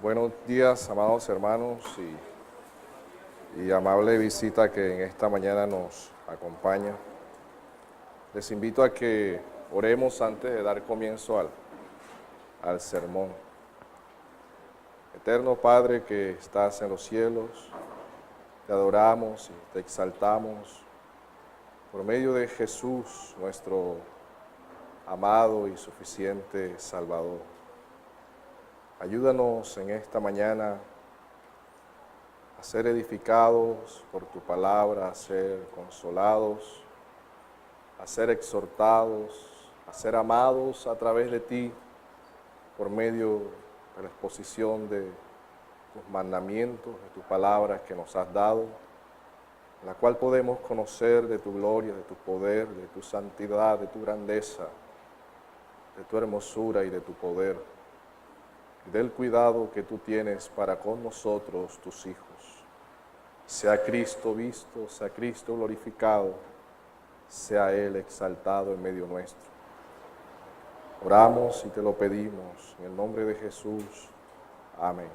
Buenos días, amados hermanos y amable visita que en esta mañana nos acompaña. Les invito a que oremos antes de dar comienzo al sermón. Eterno Padre que estás en los cielos, te adoramos y te exaltamos por medio de Jesús, nuestro amado y suficiente Salvador. Ayúdanos en esta mañana a ser edificados por tu palabra, a ser consolados, a ser exhortados, a ser amados a través de ti por medio de la exposición de tus mandamientos, de tu palabra que nos has dado, en la cual podemos conocer de tu gloria, de tu poder, de tu santidad, de tu grandeza, de tu hermosura y de tu poder, del cuidado que tú tienes para con nosotros, tus hijos. Sea Cristo visto, sea Cristo glorificado, sea Él exaltado en medio nuestro. Oramos y te lo pedimos en el nombre de Jesús. Amén.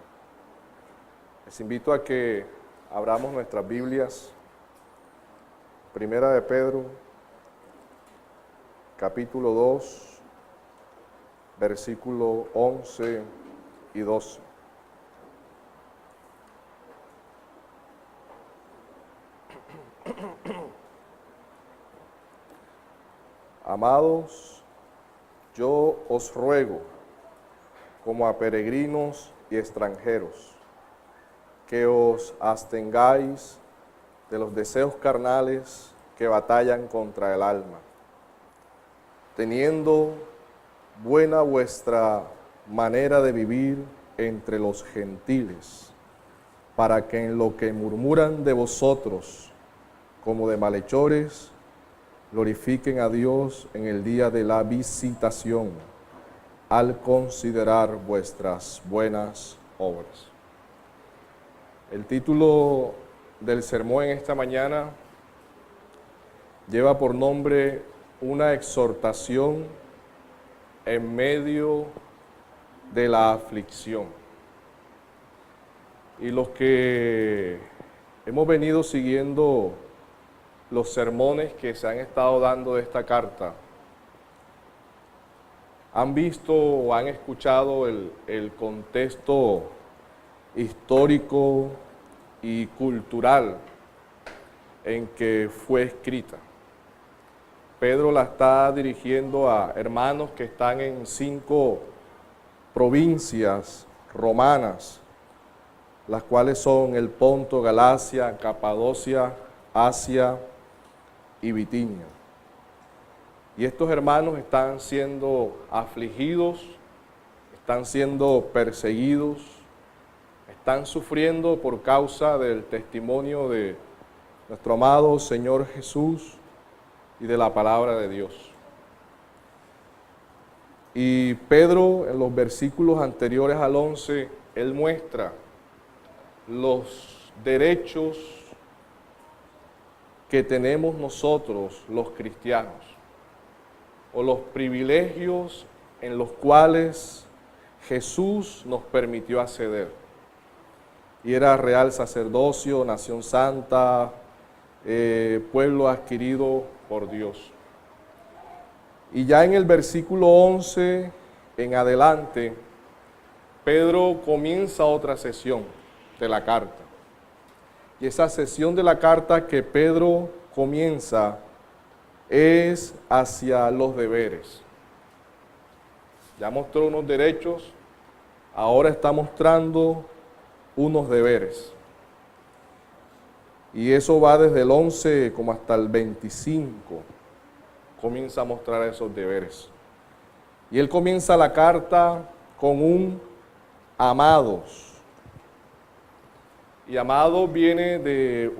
Les invito a que abramos nuestras Biblias. Primera de Pedro, capítulo 2, versículo 11 y 12. Amados, yo os ruego, como a peregrinos y extranjeros, que os abstengáis de los deseos carnales que batallan contra el alma, teniendo buena vuestra manera de vivir entre los gentiles, para que en lo que murmuran de vosotros, como de malhechores, glorifiquen a Dios en el día de la visitación, al considerar vuestras buenas obras. El título del sermón en esta mañana lleva por nombre una exhortación en medio de la aflicción. Y los que hemos venido siguiendo los sermones que se han estado dando de esta carta, han visto o han escuchado el contexto histórico y cultural en que fue escrita. Pedro la está dirigiendo a hermanos que están en 5 provincias romanas, las cuales son el Ponto, Galacia, Capadocia, Asia y Bitinia. Y estos hermanos están siendo afligidos, están siendo perseguidos, están sufriendo por causa del testimonio de nuestro amado Señor Jesús y de la palabra de Dios. Y Pedro, en los versículos anteriores al 11, él muestra los derechos que tenemos nosotros, los cristianos, o los privilegios en los cuales Jesús nos permitió acceder. Y era real sacerdocio, nación santa, pueblo adquirido por Dios. Y ya en el versículo 11 en adelante, Pedro comienza otra sesión de la carta. Y esa sesión de la carta que Pedro comienza es hacia los deberes. Ya mostró unos derechos, ahora está mostrando unos deberes. Y eso va desde el 11 como hasta el 25. Comienza a mostrar esos deberes. Y él comienza la carta con un amados. Y amado viene de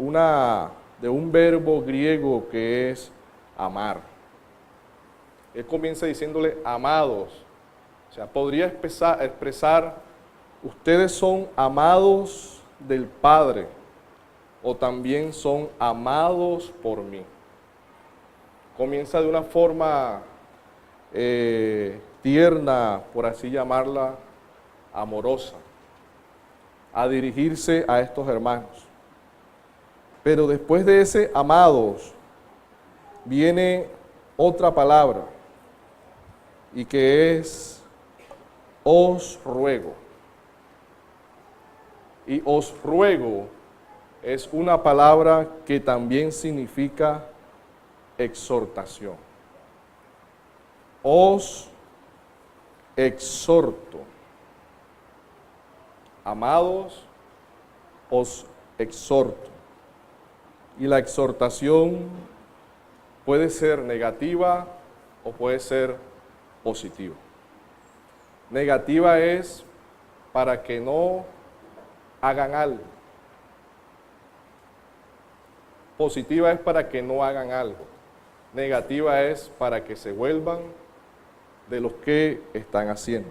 un verbo griego que es amar. Él comienza diciéndole amados. O sea, podría expresar, ustedes son amados del Padre, o también son amados por mí. Comienza de una forma tierna, por así llamarla, amorosa. a dirigirse a estos hermanos. Pero después de ese amados, viene otra palabra, y que es os ruego. Y os ruego es una palabra que también significa exhortación. Os exhorto. Amados, os exhorto. Y la exhortación puede ser negativa o puede ser positiva. Negativa es para que no hagan algo. Positiva es para que no hagan algo. Negativa es para que se vuelvan de los que están haciendo.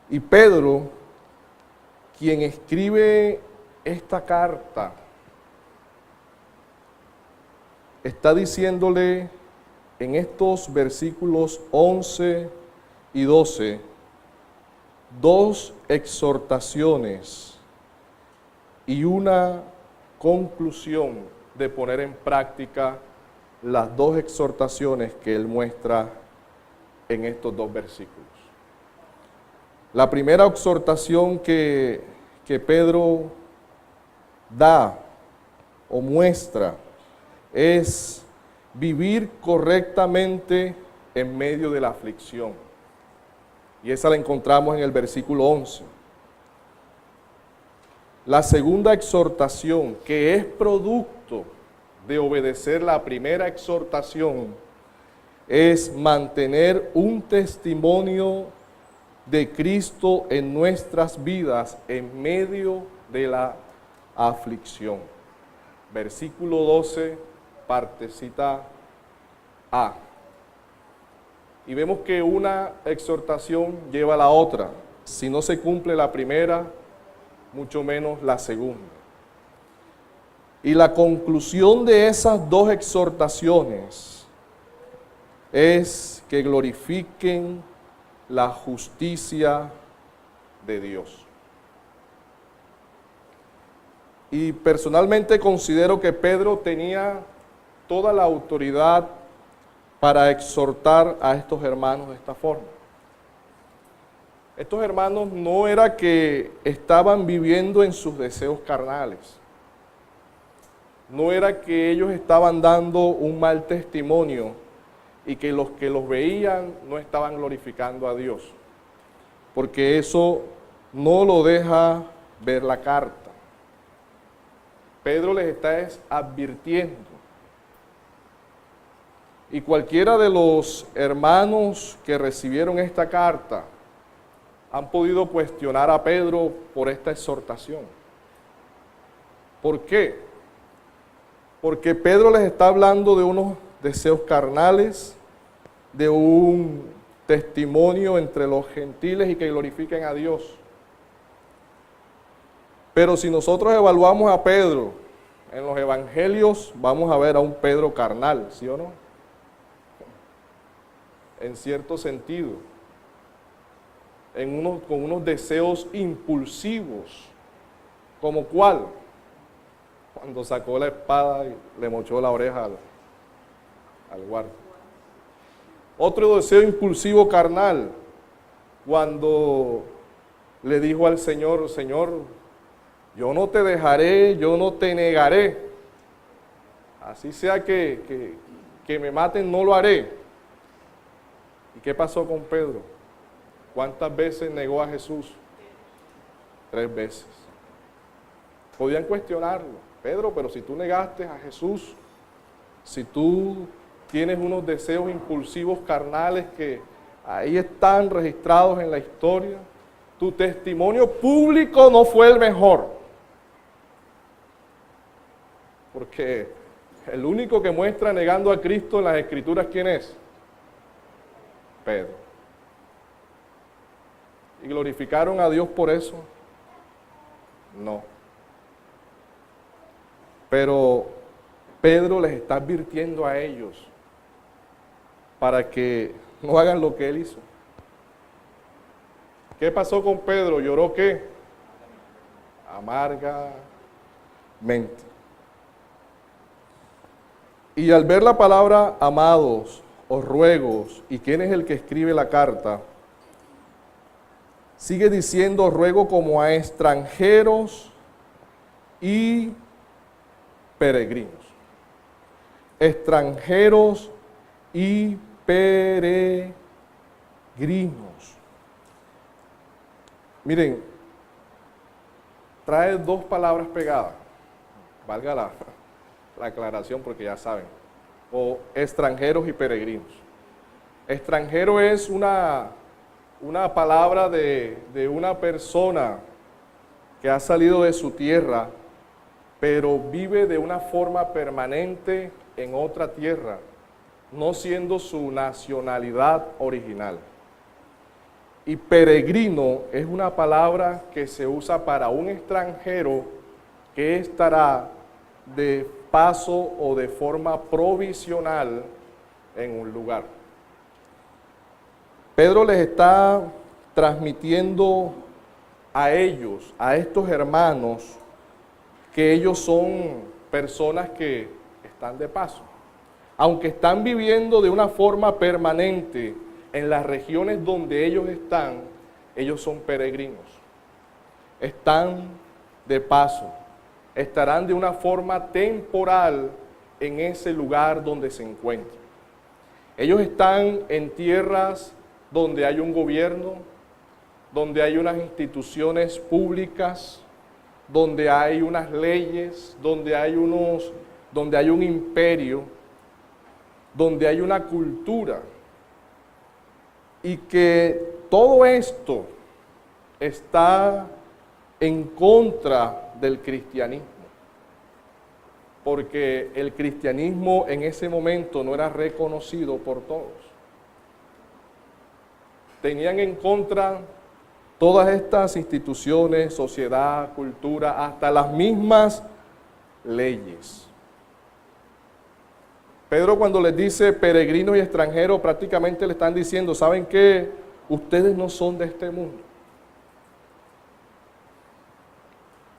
Y Pedro, quien escribe esta carta, está diciéndole en estos versículos 11 y 12, dos exhortaciones y una conclusión de poner en práctica las dos exhortaciones que él muestra en estos dos versículos. La primera exhortación que Pedro da o muestra es vivir correctamente en medio de la aflicción. Y esa la encontramos en el versículo 11. La segunda exhortación, que es producto de obedecer la primera exhortación, es mantener un testimonio de Cristo en nuestras vidas en medio de la aflicción. Versículo 12, partecita A. Y vemos que una exhortación lleva a la otra. Si no se cumple la primera, mucho menos la segunda. Y la conclusión de esas dos exhortaciones es que glorifiquen la justicia de Dios. Y personalmente considero que Pedro tenía toda la autoridad para exhortar a estos hermanos de esta forma. Estos hermanos no era que estaban viviendo en sus deseos carnales. No era que ellos estaban dando un mal testimonio y que los veían no estaban glorificando a Dios. Porque eso no lo deja ver la carta. Pedro les está advirtiendo. Y cualquiera de los hermanos que recibieron esta carta han podido cuestionar a Pedro por esta exhortación. ¿Por qué? Porque Pedro les está hablando de unos deseos carnales, de un testimonio entre los gentiles y que glorifiquen a Dios. Pero si nosotros evaluamos a Pedro en los evangelios, vamos a ver a un Pedro carnal, ¿sí o no? En cierto sentido, con unos deseos impulsivos, ¿como cuál? Cuando sacó la espada y le mochó la oreja al guardia. Otro deseo impulsivo carnal, cuando le dijo al Señor, Señor, yo no te dejaré, yo no te negaré. Así sea que me maten, no lo haré. ¿Y qué pasó con Pedro? ¿Cuántas veces negó a Jesús? 3 veces. Podían cuestionarlo. Pedro, pero si tú negaste a Jesús, si tú tienes unos deseos impulsivos carnales que ahí están registrados en la historia, tu testimonio público no fue el mejor. Porque el único que muestra negando a Cristo en las Escrituras, ¿quién es? Pedro. ¿Y glorificaron a Dios por eso? No. Pero Pedro les está advirtiendo a ellos para que no hagan lo que él hizo. ¿Qué pasó con Pedro? ¿Lloró qué? amargamente. Y al ver la palabra amados, os ruegos, y quién es el que escribe la carta, sigue diciendo, os ruego como a extranjeros y peregrinos. Extranjeros y peregrinos. Miren, trae dos palabras pegadas, valga la aclaración porque ya saben, o extranjeros y peregrinos. Extranjero es una palabra de una persona que ha salido de su tierra, pero vive de una forma permanente en otra tierra, no siendo su nacionalidad original. Y peregrino es una palabra que se usa para un extranjero que estará de paso o de forma provisional en un lugar. Pedro les está transmitiendo a ellos, a estos hermanos, que ellos son personas que están de paso. Aunque están viviendo de una forma permanente en las regiones donde ellos son peregrinos. Están de paso. Estarán de una forma temporal en ese lugar donde se encuentran. Ellos están en tierras donde hay un gobierno, donde hay unas instituciones públicas, donde hay unas leyes, donde hay un imperio, donde hay una cultura, y que todo esto está en contra del cristianismo, porque el cristianismo en ese momento no era reconocido por todos. Tenían en contra todas estas instituciones, sociedad, cultura, hasta las mismas leyes. Pedro, cuando les dice peregrinos y extranjeros, prácticamente le están diciendo, ¿saben qué? Ustedes no son de este mundo.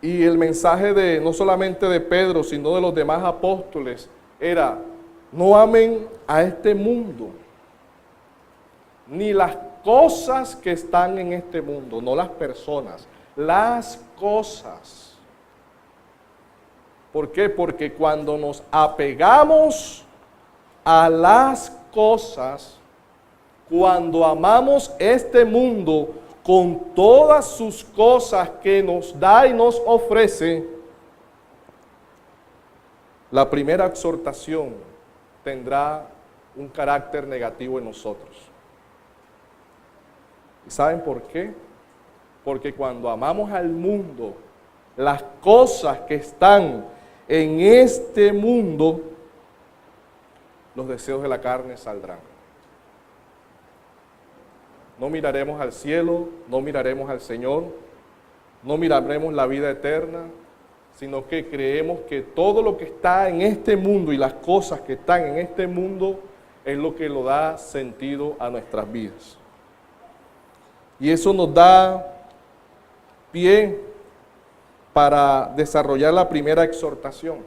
Y el mensaje no solamente de Pedro, sino de los demás apóstoles, era, no amen a este mundo, ni las cosas que están en este mundo, no las personas, las cosas. ¿Por qué? Porque cuando nos apegamos a las cosas, cuando amamos este mundo con todas sus cosas que nos da y nos ofrece, la primera exhortación tendrá un carácter negativo en nosotros. ¿Y saben por qué? Porque cuando amamos al mundo, las cosas que están en este mundo, los deseos de la carne saldrán. No miraremos al cielo, no miraremos al Señor, no miraremos la vida eterna, sino que creemos que todo lo que está en este mundo y las cosas que están en este mundo es lo que lo da sentido a nuestras vidas. Y eso nos da pie para desarrollar la primera exhortación.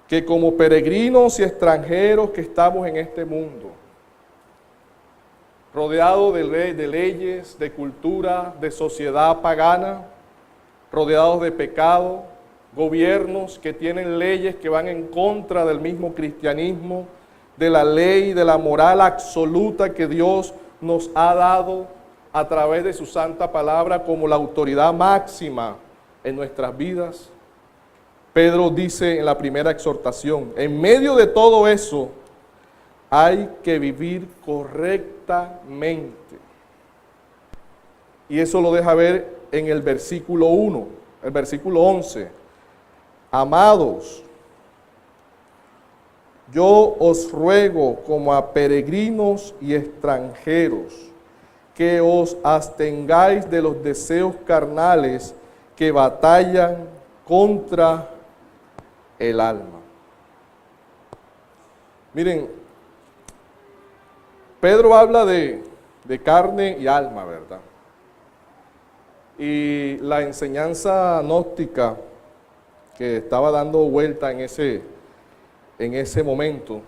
Que como peregrinos y extranjeros que estamos en este mundo, rodeados de leyes, de cultura, de sociedad pagana, rodeados de pecado, gobiernos que tienen leyes que van en contra del mismo cristianismo, de la ley, de la moral absoluta que Dios nos ha dado a través de su santa palabra como la autoridad máxima en nuestras vidas. Pedro dice en la primera exhortación, en medio de todo eso, hay que vivir correctamente. Y eso lo deja ver en el versículo 1, el versículo 11. Amados, yo os ruego como a peregrinos y extranjeros, que os abstengáis de los deseos carnales que batallan contra el alma. Miren, Pedro habla de carne y alma, ¿verdad? Y la enseñanza gnóstica que estaba dando vuelta en ese momento,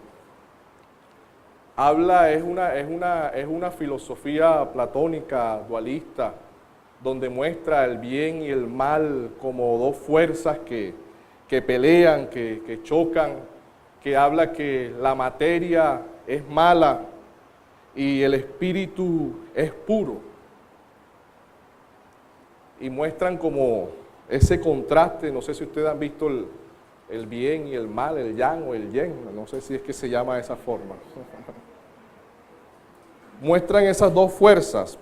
es una filosofía platónica, dualista, donde muestra el bien y el mal como dos fuerzas que pelean, que chocan, que habla que la materia es mala y el espíritu es puro. Y muestran como ese contraste, no sé si ustedes han visto el bien y el mal, el yang o el yen, no sé si es que se llama de esa forma. Muestran esas dos fuerzas,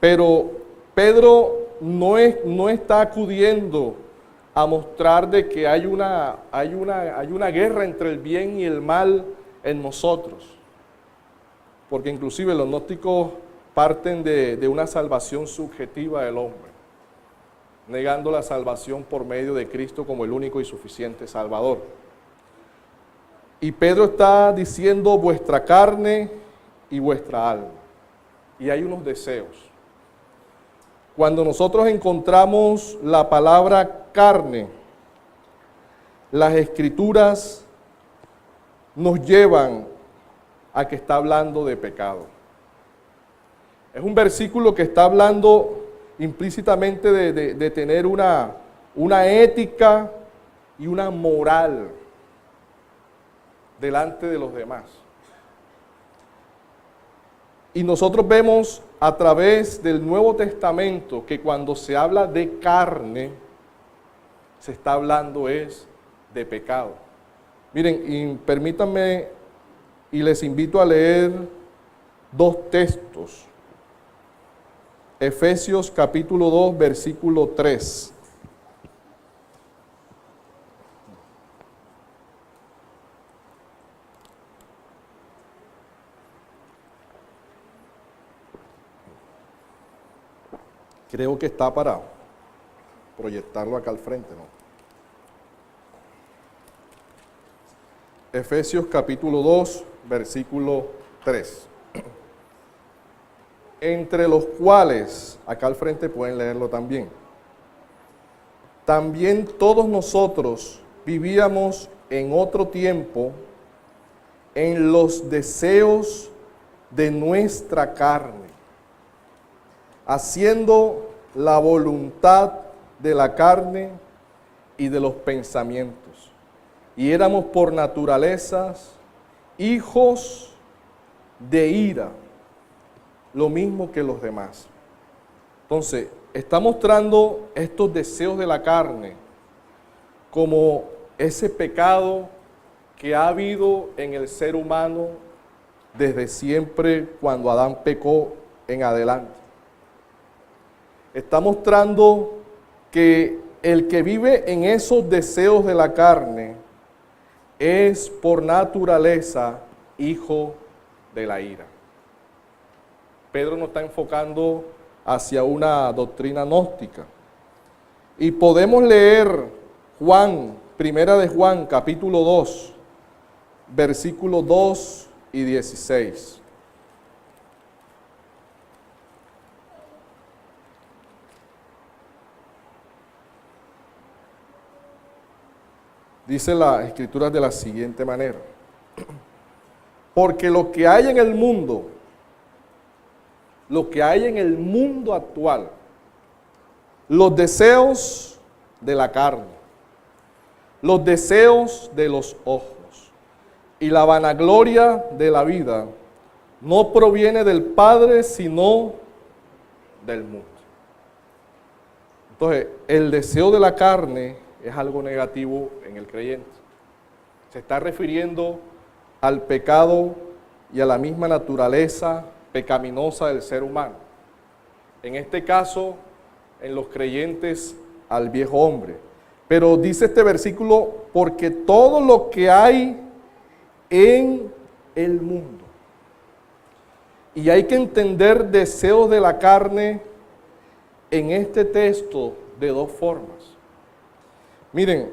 pero Pedro no está acudiendo a mostrar de que hay una guerra entre el bien y el mal en nosotros, porque inclusive los gnósticos parten de una salvación subjetiva del hombre, negando la salvación por medio de Cristo como el único y suficiente Salvador. Y Pedro está diciendo vuestra carne y vuestra alma. Y hay unos deseos. Cuando nosotros encontramos la palabra carne, las Escrituras nos llevan a que está hablando de pecado. Es un versículo que está hablando implícitamente de tener una ética y una moral delante de los demás. Y nosotros vemos a través del Nuevo Testamento que cuando se habla de carne, se está hablando es de pecado. Miren, y permítanme y les invito a leer dos textos. Efesios capítulo 2, versículo 3. Creo que está para proyectarlo acá al frente, ¿no? Efesios capítulo 2, versículo 3. Entre los cuales, acá al frente pueden leerlo también, también todos nosotros vivíamos en otro tiempo en los deseos de nuestra carne, haciendo la voluntad de la carne y de los pensamientos. Y éramos por naturaleza hijos de ira, lo mismo que los demás. Entonces, está mostrando estos deseos de la carne como ese pecado que ha habido en el ser humano desde siempre cuando Adán pecó en adelante. Está mostrando que el que vive en esos deseos de la carne es por naturaleza hijo de la ira. Pedro nos está enfocando hacia una doctrina gnóstica. Y podemos leer Primera de Juan, capítulo 2, versículos 2 y 16. Dice la Escritura de la siguiente manera: porque lo que hay en el mundo actual, los deseos de la carne, los deseos de los ojos y la vanagloria de la vida, no proviene del Padre, sino del mundo. Entonces, el deseo de la carne es algo negativo en el creyente. Se está refiriendo al pecado y a la misma naturaleza pecaminosa del ser humano. En este caso, en los creyentes, al viejo hombre. Pero dice este versículo, porque todo lo que hay en el mundo. Y hay que entender deseos de la carne en este texto de dos formas. Miren,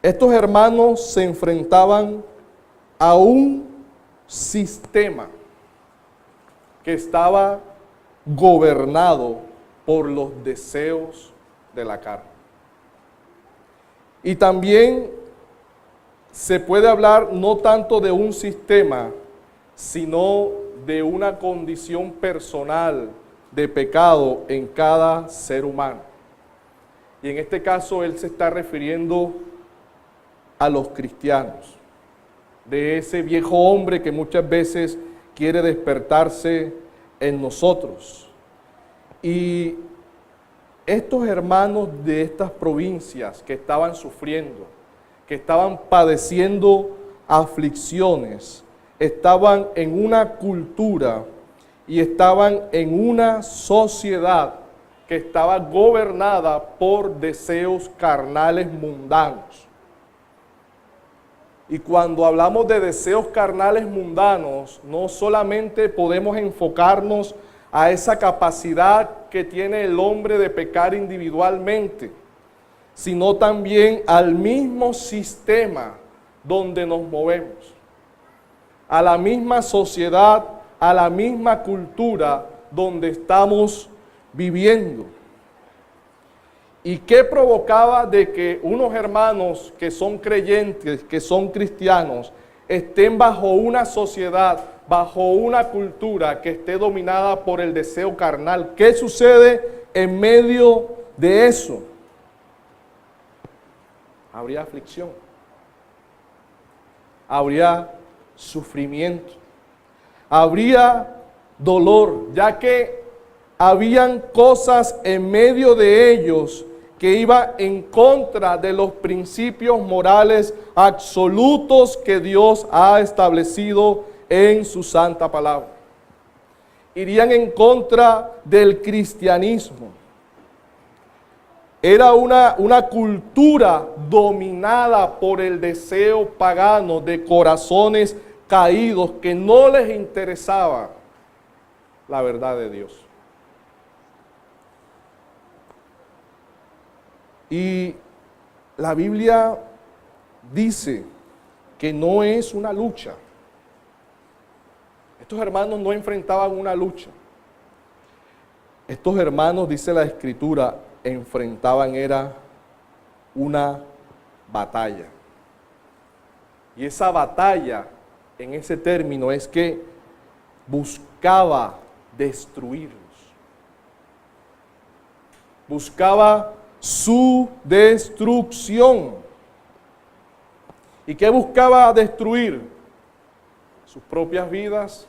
estos hermanos se enfrentaban a un sistema que estaba gobernado por los deseos de la carne. Y también se puede hablar no tanto de un sistema, sino de una condición personal de pecado en cada ser humano. Y en este caso él se está refiriendo a los cristianos, de ese viejo hombre que muchas veces quiere despertarse en nosotros. Y estos hermanos de estas provincias que estaban sufriendo, que estaban padeciendo aflicciones, estaban en una cultura y estaban en una sociedad que estaba gobernada por deseos carnales mundanos. Y cuando hablamos de deseos carnales mundanos, no solamente podemos enfocarnos a esa capacidad que tiene el hombre de pecar individualmente, sino también al mismo sistema donde nos movemos, a la misma sociedad, a la misma cultura donde estamos viviendo. ¿Y qué provocaba de que unos hermanos que son creyentes, que son cristianos, estén bajo una sociedad, bajo una cultura que esté dominada por el deseo carnal? ¿Qué sucede en medio de eso? Habría aflicción, habría sufrimiento, habría dolor, ya que habían cosas en medio de ellos que iba en contra de los principios morales absolutos que Dios ha establecido en su santa palabra. Irían en contra del cristianismo. Era una cultura dominada por el deseo pagano de corazones caídos que no les interesaba la verdad de Dios. Y la Biblia dice que no es una lucha. Estos hermanos no enfrentaban una lucha. Estos hermanos, dice la Escritura, enfrentaban era una batalla. Y esa batalla, en ese término, es que buscaba destruirlos. Buscaba su destrucción. ¿Y qué buscaba destruir? Sus propias vidas,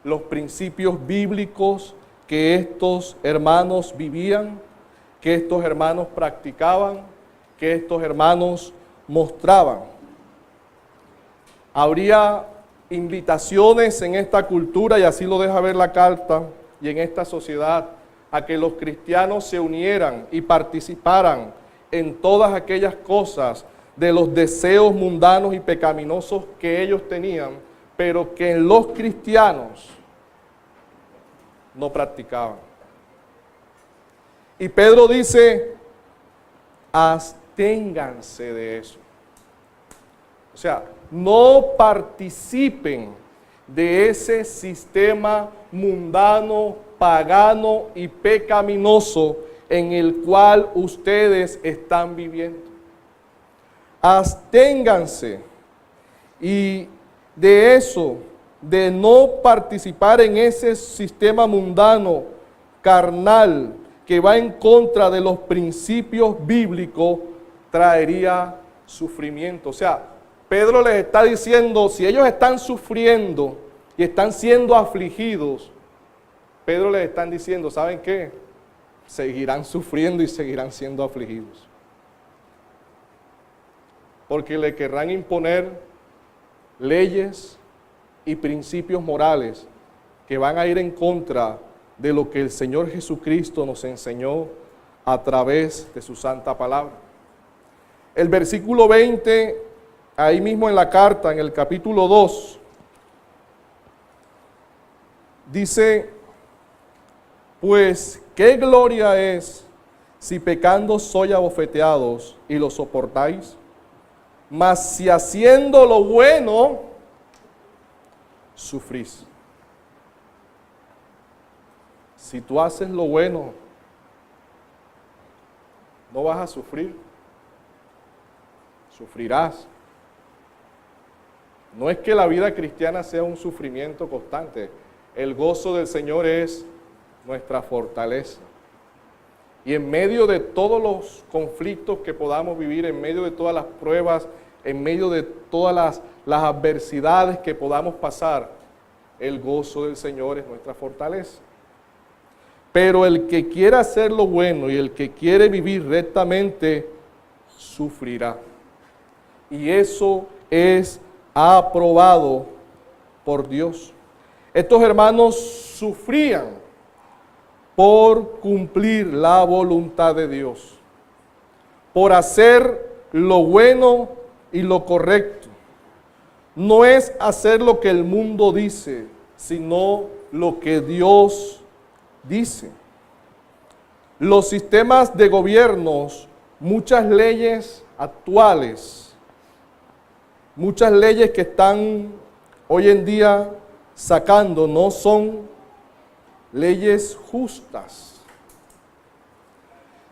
los principios bíblicos que estos hermanos vivían, que estos hermanos practicaban, que estos hermanos mostraban. Habría invitaciones en esta cultura, y así lo deja ver la carta, y en esta sociedad, a que los cristianos se unieran y participaran en todas aquellas cosas de los deseos mundanos y pecaminosos que ellos tenían, pero que los cristianos no practicaban. Y Pedro dice, absténganse de eso. O sea, no participen de ese sistema mundano, pagano y pecaminoso en el cual ustedes están viviendo. Absténganse y de eso, de no participar en ese sistema mundano, carnal, que va en contra de los principios bíblicos, traería sufrimiento. O sea, Pedro les está diciendo, si ellos están sufriendo y están siendo afligidos, Pedro les está diciendo, ¿saben qué? Seguirán sufriendo y seguirán siendo afligidos. Porque le querrán imponer leyes y principios morales que van a ir en contra de lo que el Señor Jesucristo nos enseñó a través de su santa palabra. El versículo 20, ahí mismo en la carta, en el capítulo 2, dice, pues, ¿qué gloria es si pecando sois abofeteados y lo soportáis? Mas si haciendo lo bueno, sufrís. Si tú haces lo bueno, no vas a sufrir. Sufrirás. No es que la vida cristiana sea un sufrimiento constante. El gozo del Señor es nuestra fortaleza. Y en medio de todos los conflictos que podamos vivir, en medio de todas las pruebas, en medio de todas las adversidades que podamos pasar, el gozo del Señor es nuestra fortaleza. Pero el que quiera hacer lo bueno y el que quiere vivir rectamente, sufrirá. Y eso es aprobado por Dios. Estos hermanos sufrían por cumplir la voluntad de Dios, por hacer lo bueno y lo correcto. No es hacer lo que el mundo dice, sino lo que Dios dice. Los sistemas de gobiernos, muchas leyes actuales, muchas leyes que están hoy en día sacando, no son leyes justas.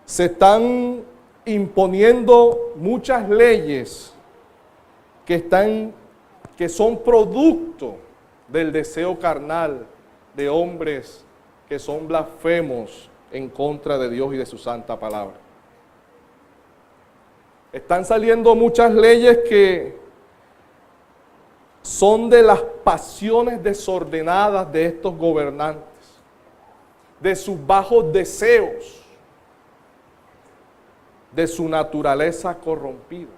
Se están imponiendo muchas leyes que son producto del deseo carnal de hombres que son blasfemos en contra de Dios y de su santa palabra. Están saliendo muchas leyes que son de las pasiones desordenadas de estos gobernantes, de sus bajos deseos, de su naturaleza corrompida.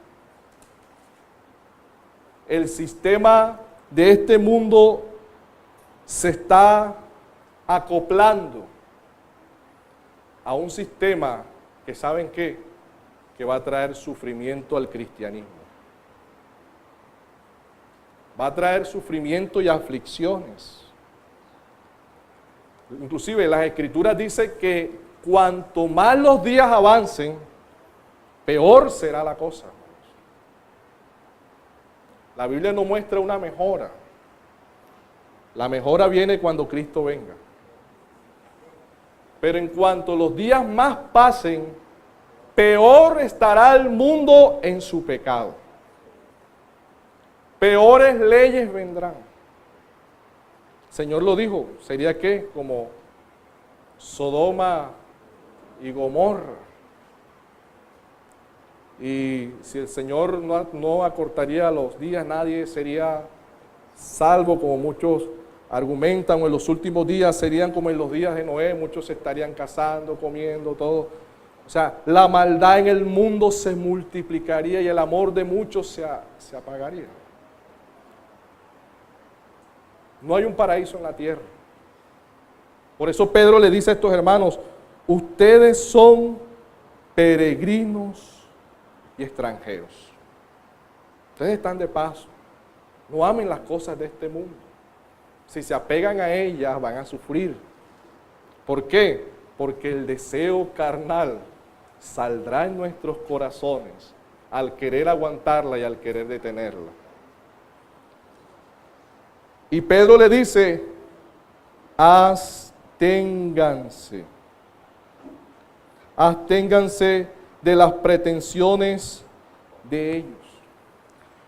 El sistema de este mundo se está acoplando a un sistema que, ¿saben qué? Que va a traer sufrimiento al cristianismo. Va a traer sufrimiento y aflicciones. Inclusive las Escrituras dicen que cuanto más los días avancen, peor será la cosa. La Biblia no muestra una mejora. La mejora viene cuando Cristo venga. Pero en cuanto los días más pasen, peor estará el mundo en su pecado. Peores leyes vendrán. El Señor lo dijo, sería que como Sodoma y Gomorra. Y si el Señor no acortaría los días, nadie sería salvo, como muchos argumentan, o en los últimos días serían como en los días de Noé, muchos se estarían casando, comiendo, todo. O sea, la maldad en el mundo se multiplicaría y el amor de muchos se apagaría. No hay un paraíso en la tierra. Por eso Pedro le dice a estos hermanos, ustedes son peregrinos y extranjeros. Ustedes están de paso. No amen las cosas de este mundo. Si se apegan a ellas, van a sufrir. ¿Por qué? Porque el deseo carnal saldrá en nuestros corazones al querer aguantarla y al querer detenerla. Y Pedro le dice, absténganse. Absténganse de las pretensiones de ellos.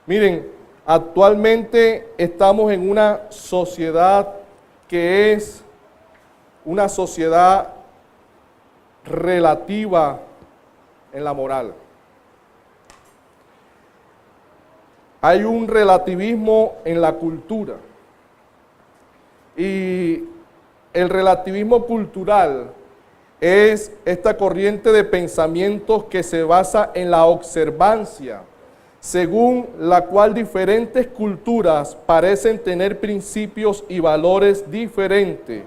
Miren, actualmente estamos en una sociedad que es una sociedad relativa en la moral. Hay un relativismo en la cultura. Y el relativismo cultural es esta corriente de pensamientos que se basa en la observancia, según la cual diferentes culturas parecen tener principios y valores diferentes,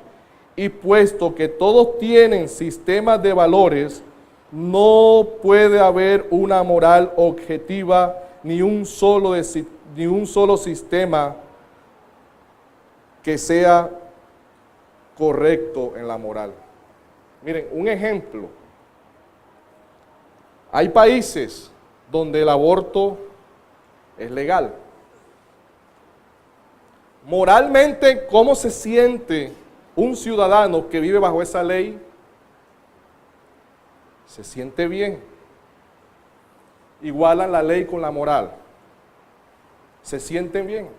y puesto que todos tienen sistemas de valores, no puede haber una moral objetiva ni un solo sistema que sea correcto en la moral. Miren, un ejemplo. Hay países donde el aborto es legal. Moralmente, ¿cómo se siente un ciudadano que vive bajo esa ley? Se siente bien. igualan la ley con la moral. ¿Se sienten bien?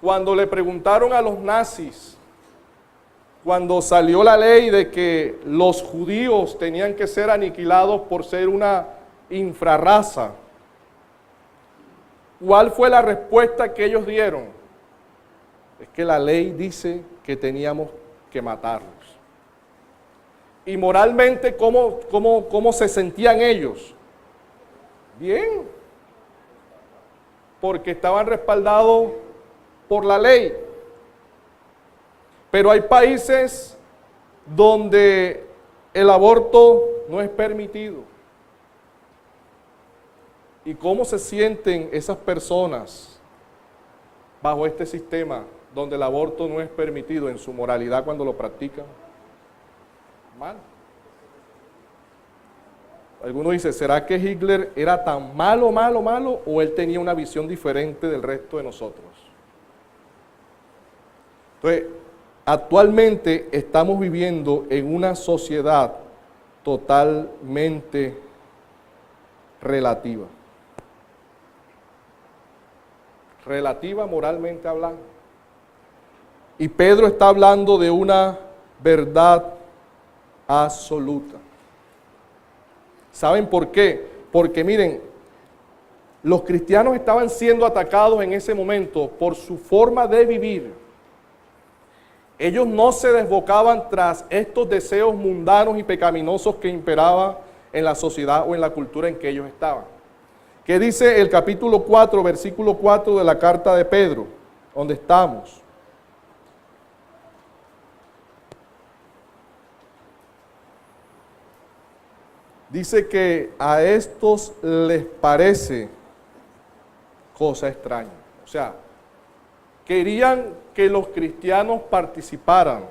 Cuando le preguntaron a los nazis, cuando salió la ley de que los judíos tenían que ser aniquilados por ser una infrarraza, ¿cuál fue la respuesta que ellos dieron? Es que la ley dice que teníamos que matarlos. Y moralmente, ¿cómo se sentían ellos? Bien, porque estaban respaldados por la ley. Pero hay países donde el aborto no es permitido. ¿Y cómo se sienten esas personas bajo este sistema donde el aborto no es permitido en su moralidad cuando lo practican? Mal. Algunos dicen, ¿será que Hitler era tan malo o él tenía una visión diferente del resto de nosotros? Entonces, actualmente estamos viviendo en una sociedad totalmente relativa. Relativa moralmente hablando. Y Pedro está hablando de una verdad absoluta. ¿Saben por qué? Porque miren, los cristianos estaban siendo atacados en ese momento por su forma de vivir. Ellos no se desbocaban tras estos deseos mundanos y pecaminosos que imperaban en la sociedad o en la cultura en que ellos estaban. ¿Qué dice el capítulo 4, versículo 4 de la carta de Pedro, donde estamos? Dice que a estos les parece cosa extraña. O sea, querían que los cristianos participaran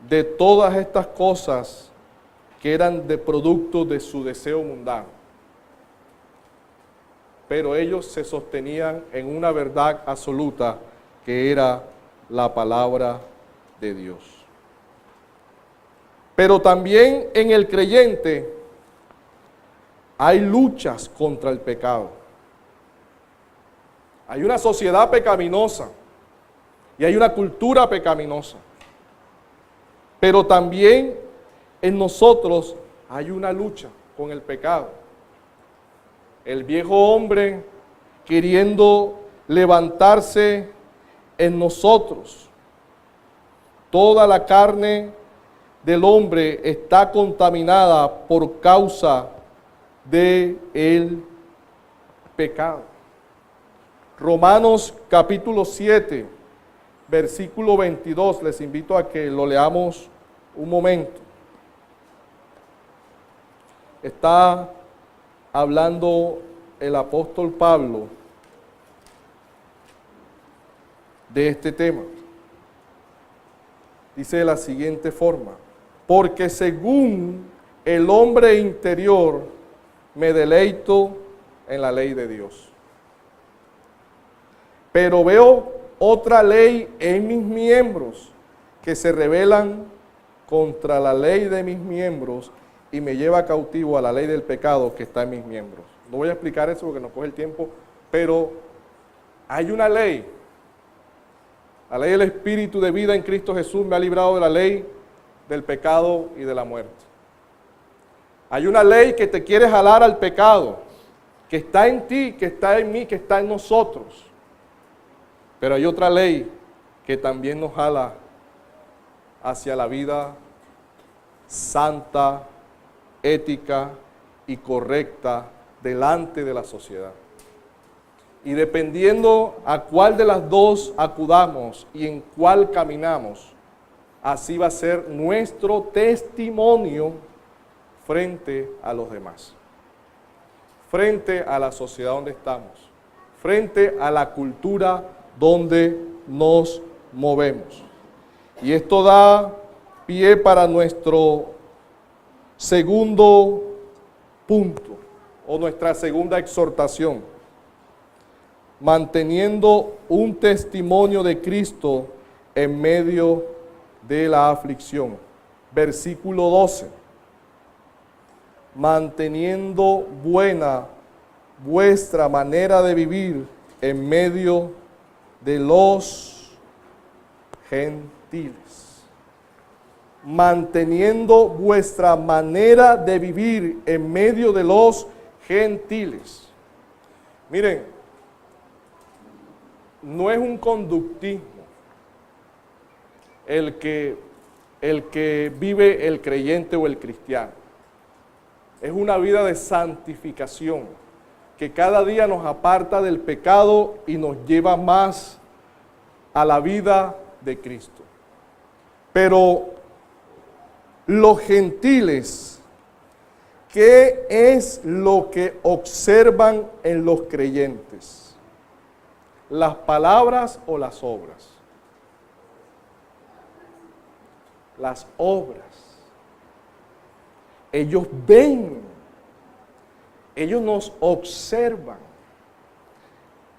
de todas estas cosas que eran de producto de su deseo mundano. Pero ellos se sostenían en una verdad absoluta que era la palabra de Dios. Pero también en el creyente hay luchas contra el pecado. Hay una sociedad pecaminosa y hay una cultura pecaminosa. Pero también en nosotros hay una lucha con el pecado. El viejo hombre queriendo levantarse en nosotros. Toda la carne del hombre está contaminada por causa del pecado. Romanos capítulo 7, versículo 22, les invito a que lo leamos un momento. Está hablando el apóstol Pablo de este tema. Dice de la siguiente forma: porque según el hombre interior me deleito en la ley de Dios. Pero veo otra ley en mis miembros que se rebelan contra la ley de mis miembros y me lleva cautivo a la ley del pecado que está en mis miembros. No voy a explicar eso porque nos coge el tiempo, pero hay una ley. La ley del Espíritu de vida en Cristo Jesús me ha librado de la ley del pecado y de la muerte. Hay una ley que te quiere jalar al pecado, que está en ti, que está en mí, que está en nosotros. Pero hay otra ley que también nos jala hacia la vida santa, ética y correcta delante de la sociedad. Y dependiendo a cuál de las dos acudamos y en cuál caminamos, así va a ser nuestro testimonio frente a los demás, frente a la sociedad donde estamos, frente a la cultura donde nos movemos. Y esto da pie para nuestro segundo punto o nuestra segunda exhortación: manteniendo un testimonio de Cristo en medio de la aflicción. Versículo 12. manteniendo buena vuestra manera de vivir en medio de los gentiles. Manteniendo vuestra manera de vivir en medio de los gentiles. Miren, no es un conductismo el que vive el creyente o el cristiano. Es una vida de santificación que cada día nos aparta del pecado y nos lleva más a la vida de Cristo. Pero los gentiles, ¿qué es lo que observan en los creyentes? ¿Las palabras o las obras? Las obras. Ellos ven, ellos nos observan.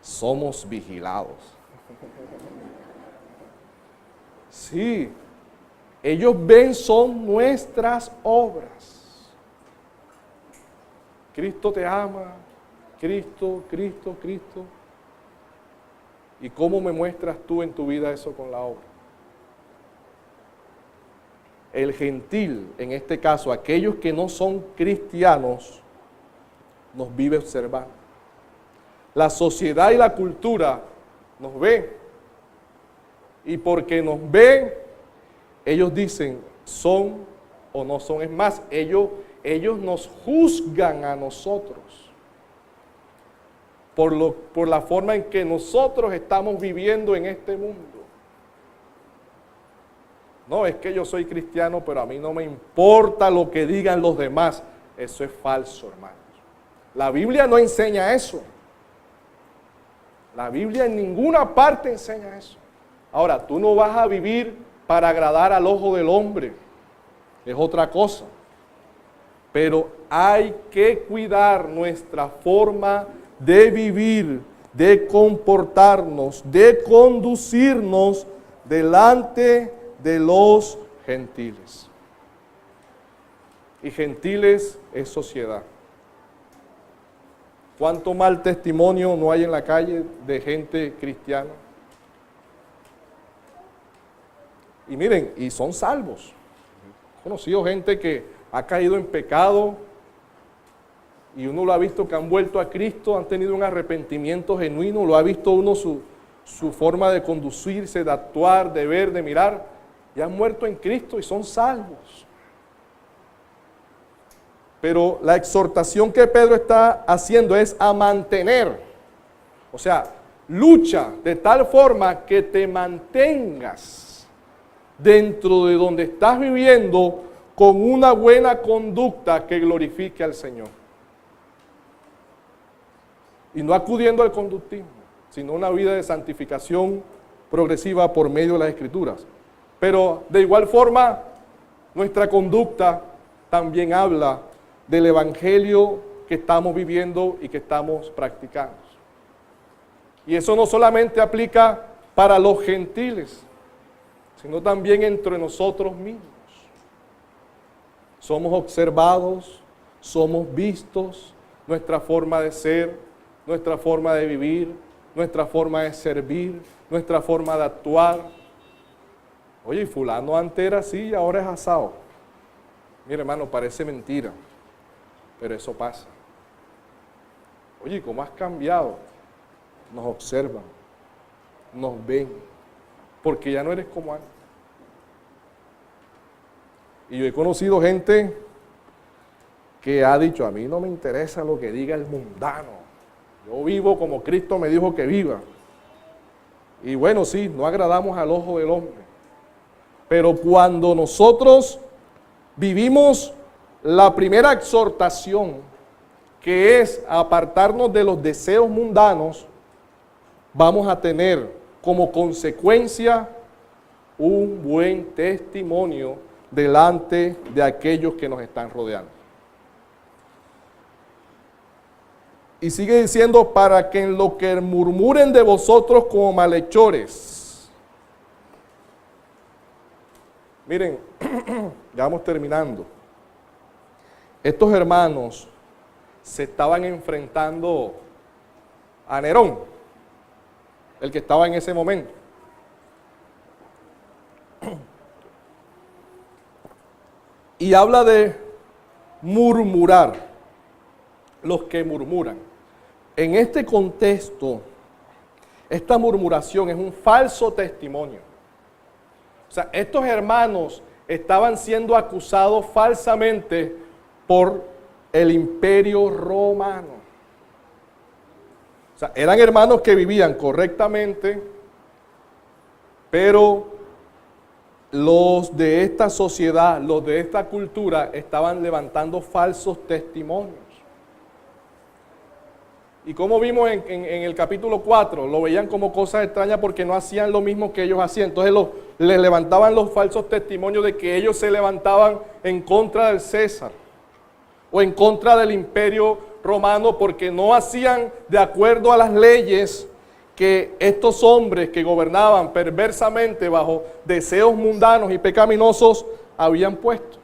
Somos vigilados. Sí, ellos ven son nuestras obras. Cristo te ama, Cristo. ¿Y cómo me muestras tú en tu vida eso con la obra? El gentil, en este caso, aquellos que no son cristianos, nos vive observando. La sociedad y la cultura nos ve. Y porque nos ven, ellos dicen, son o no son. Es más, ellos nos juzgan a nosotros por la forma en que nosotros estamos viviendo en este mundo. No, es que yo soy cristiano, pero a mí no me importa lo que digan los demás. Eso es falso, hermanos. La Biblia no enseña eso. La Biblia en ninguna parte enseña eso. Ahora, tú no vas a vivir para agradar al ojo del hombre. Es otra cosa. Pero hay que cuidar nuestra forma de vivir, de comportarnos, de conducirnos delante de los gentiles. Y gentiles es sociedad. ¿Cuánto mal testimonio no hay en la calle de gente cristiana? Y miren, y son salvos. He conocido gente que ha caído en pecado y uno lo ha visto que han vuelto a Cristo, han tenido un arrepentimiento genuino, lo ha visto uno su forma de conducirse, de actuar, de ver, de mirar. Y han muerto en Cristo y son salvos. Pero la exhortación que Pedro está haciendo es a mantener. O sea, lucha de tal forma que te mantengas dentro de donde estás viviendo con una buena conducta que glorifique al Señor. Y no acudiendo al conductismo, sino una vida de santificación progresiva por medio de las Escrituras. Pero de igual forma, nuestra conducta también habla del evangelio que estamos viviendo y que estamos practicando. Y eso no solamente aplica para los gentiles, sino también entre nosotros mismos. Somos observados, somos vistos, nuestra forma de ser, nuestra forma de vivir, nuestra forma de servir, nuestra forma de actuar. Oye, y fulano antes era así y ahora es asado. Mire, hermano, parece mentira, pero eso pasa. Oye, ¿cómo has cambiado? Nos observan, nos ven, porque ya no eres como antes. Y yo he conocido gente que ha dicho, a mí no me interesa lo que diga el mundano. Yo vivo como Cristo me dijo que viva. Y bueno, sí, no agradamos al ojo del hombre. Pero cuando nosotros vivimos la primera exhortación, que es apartarnos de los deseos mundanos, vamos a tener como consecuencia un buen testimonio delante de aquellos que nos están rodeando. Y sigue diciendo, para que en lo que murmuren de vosotros como malhechores. Miren, ya vamos terminando. estos hermanos se estaban enfrentando a Nerón, el que estaba en ese momento. Y habla de murmurar, los que murmuran. En este contexto, esta murmuración es un falso testimonio. O sea, estos hermanos estaban siendo acusados falsamente por el Imperio Romano. O sea, eran hermanos que vivían correctamente, pero los de esta sociedad, los de esta cultura, estaban levantando falsos testimonios. Y como vimos en el capítulo 4, lo veían como cosas extrañas porque no hacían lo mismo que ellos hacían. Entonces les levantaban los falsos testimonios de que ellos se levantaban en contra del César o en contra del Imperio Romano porque no hacían de acuerdo a las leyes que estos hombres que gobernaban perversamente bajo deseos mundanos y pecaminosos habían puesto.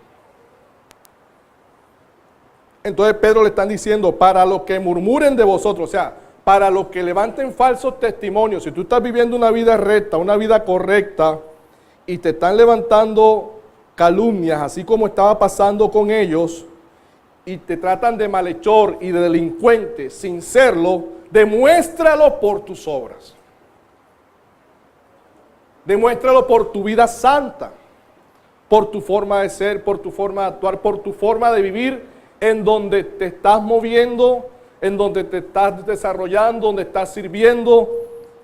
Entonces Pedro le están diciendo, para los que murmuren de vosotros, o sea, para los que levanten falsos testimonios, si tú estás viviendo una vida recta, una vida correcta, y te están levantando calumnias, así como estaba pasando con ellos, y te tratan de malhechor y de delincuente sin serlo, demuéstralo por tus obras. Demuéstralo por tu vida santa, por tu forma de ser, por tu forma de actuar, por tu forma de vivir, en donde te estás moviendo, en donde te estás desarrollando, donde estás sirviendo,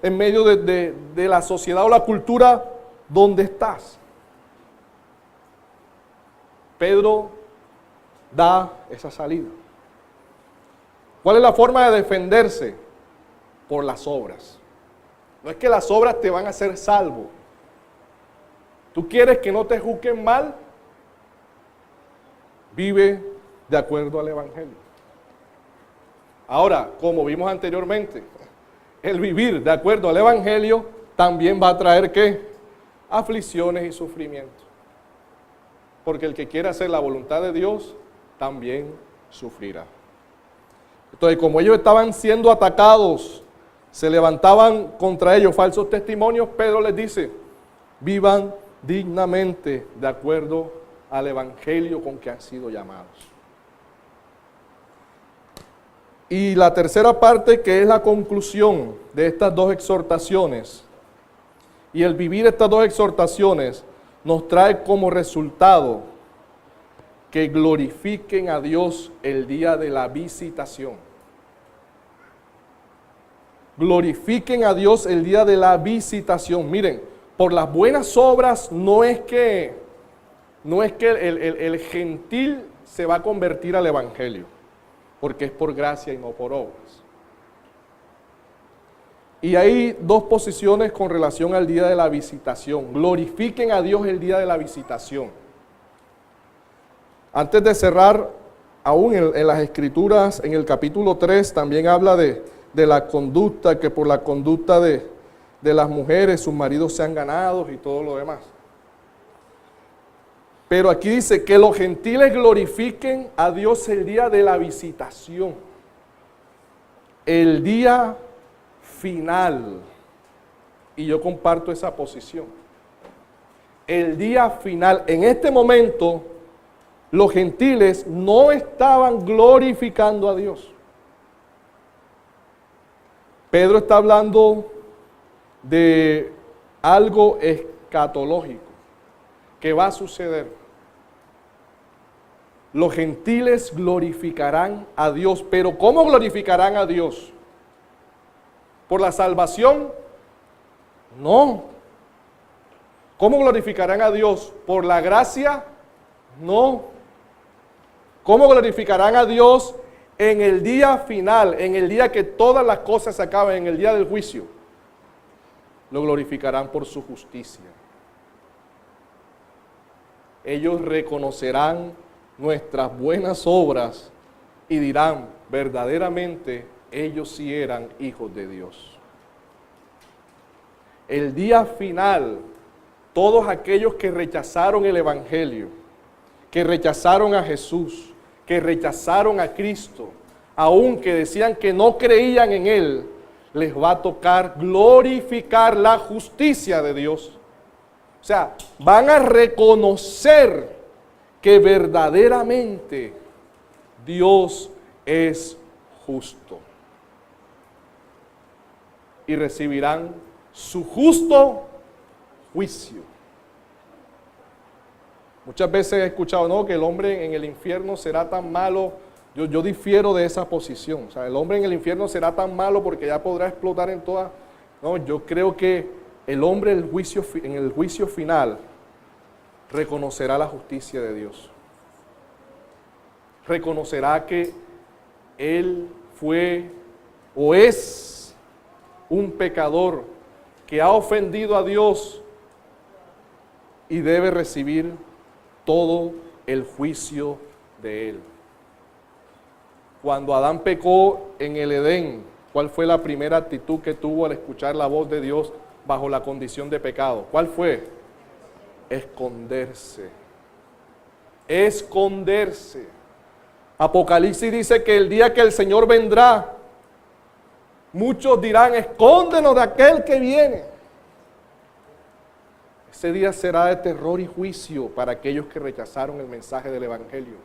en medio de la sociedad o la cultura donde estás. Pedro da esa salida. ¿Cuál es la forma de defenderse? Por las obras. No es que las obras te van a hacer salvo. ¿Tú quieres que no te juzguen mal? Vive de acuerdo al Evangelio. Ahora, como vimos anteriormente, el vivir de acuerdo al Evangelio también va a traer ¿qué? Aflicciones y sufrimientos. Porque el que quiere hacer la voluntad de Dios también sufrirá. Entonces, como ellos estaban siendo atacados, se levantaban contra ellos falsos testimonios, Pedro les dice, vivan dignamente de acuerdo al Evangelio con que han sido llamados. Y la tercera parte, que es la conclusión de estas dos exhortaciones, y el vivir estas dos exhortaciones nos trae como resultado que glorifiquen a Dios el día de la visitación. Glorifiquen a Dios el día de la visitación. Miren, por las buenas obras no es que el gentil se va a convertir al Evangelio, porque es por gracia y no por obras. Y hay dos posiciones con relación al día de la visitación. Glorifiquen a Dios el día de la visitación. Antes de cerrar, aún en las Escrituras, en el capítulo 3, también habla de la conducta, que por la conducta de las mujeres, sus maridos sean ganados y todo lo demás. Pero aquí dice que los gentiles glorifiquen a Dios el día de la visitación. El día final. Y yo comparto esa posición. El día final. En este momento, los gentiles no estaban glorificando a Dios. Pedro está hablando de algo escatológico que va a suceder. Los gentiles glorificarán a Dios, pero ¿cómo glorificarán a Dios? ¿Por la salvación? No. ¿Cómo glorificarán a Dios? ¿Por la gracia? No. ¿Cómo glorificarán a Dios en el día final, en el día que todas las cosas se acaben, en el día del juicio? Lo glorificarán por su justicia. Ellos reconocerán nuestras buenas obras y dirán, verdaderamente ellos sí eran hijos de Dios. El día final, todos aquellos que rechazaron el Evangelio, que rechazaron a Jesús, que rechazaron a Cristo, aunque decían que no creían en Él, les va a tocar glorificar la justicia de Dios. O sea, van a reconocer que verdaderamente Dios es justo. Y recibirán su justo juicio. Muchas veces he escuchado, no, que el hombre en el infierno será tan malo. Yo difiero de esa posición. O sea, el hombre en el infierno será tan malo porque ya podrá explotar en todas. No, yo creo que el hombre en el juicio final reconocerá la justicia de Dios. Reconocerá que él fue o es un pecador que ha ofendido a Dios y debe recibir todo el juicio de él. Cuando Adán pecó en el Edén, ¿cuál fue la primera actitud que tuvo al escuchar la voz de Dios bajo la condición de pecado? ¿Cuál fue? Esconderse. Esconderse. Apocalipsis dice que el día que el Señor vendrá, muchos dirán, escóndenos de aquel que viene. Ese día será de terror y juicio para aquellos que rechazaron el mensaje del Evangelio.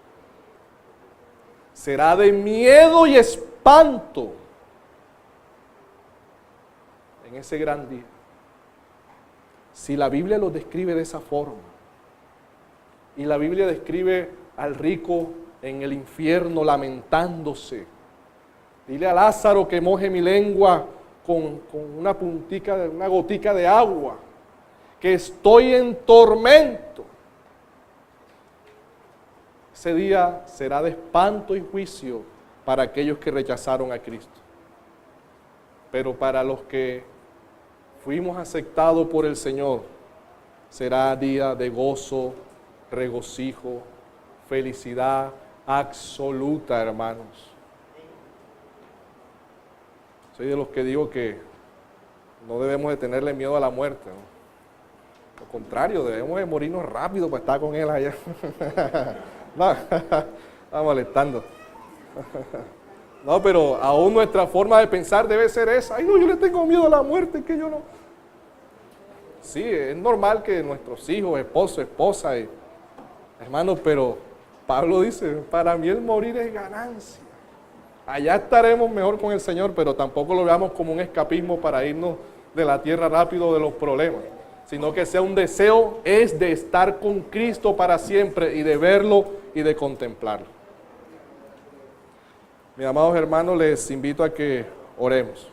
Será de miedo y espanto en ese gran día. Si la Biblia lo describe de esa forma, y la Biblia describe al rico en el infierno lamentándose, dile a Lázaro que moje mi lengua con una gotica de agua, que estoy en tormento. Ese día será de espanto y juicio para aquellos que rechazaron a Cristo. Pero para los que fuimos aceptados por el Señor, será día de gozo, regocijo, felicidad absoluta, hermanos. Soy de los que digo que no debemos de tenerle miedo a la muerte, ¿no? Lo contrario, debemos de morirnos rápido para estar con Él allá. No, está molestando. No, pero aún nuestra forma de pensar debe ser esa. Ay, no, yo le tengo miedo a la muerte, que yo no. Sí, es normal que nuestros hijos, esposo, esposa, hermanos, pero Pablo dice, para mí el morir es ganancia. Allá estaremos mejor con el Señor, pero tampoco lo veamos como un escapismo para irnos de la tierra rápido de los problemas, sino que sea un deseo es de estar con Cristo para siempre y de verlo y de contemplarlo. Mis amados hermanos, les invito a que oremos.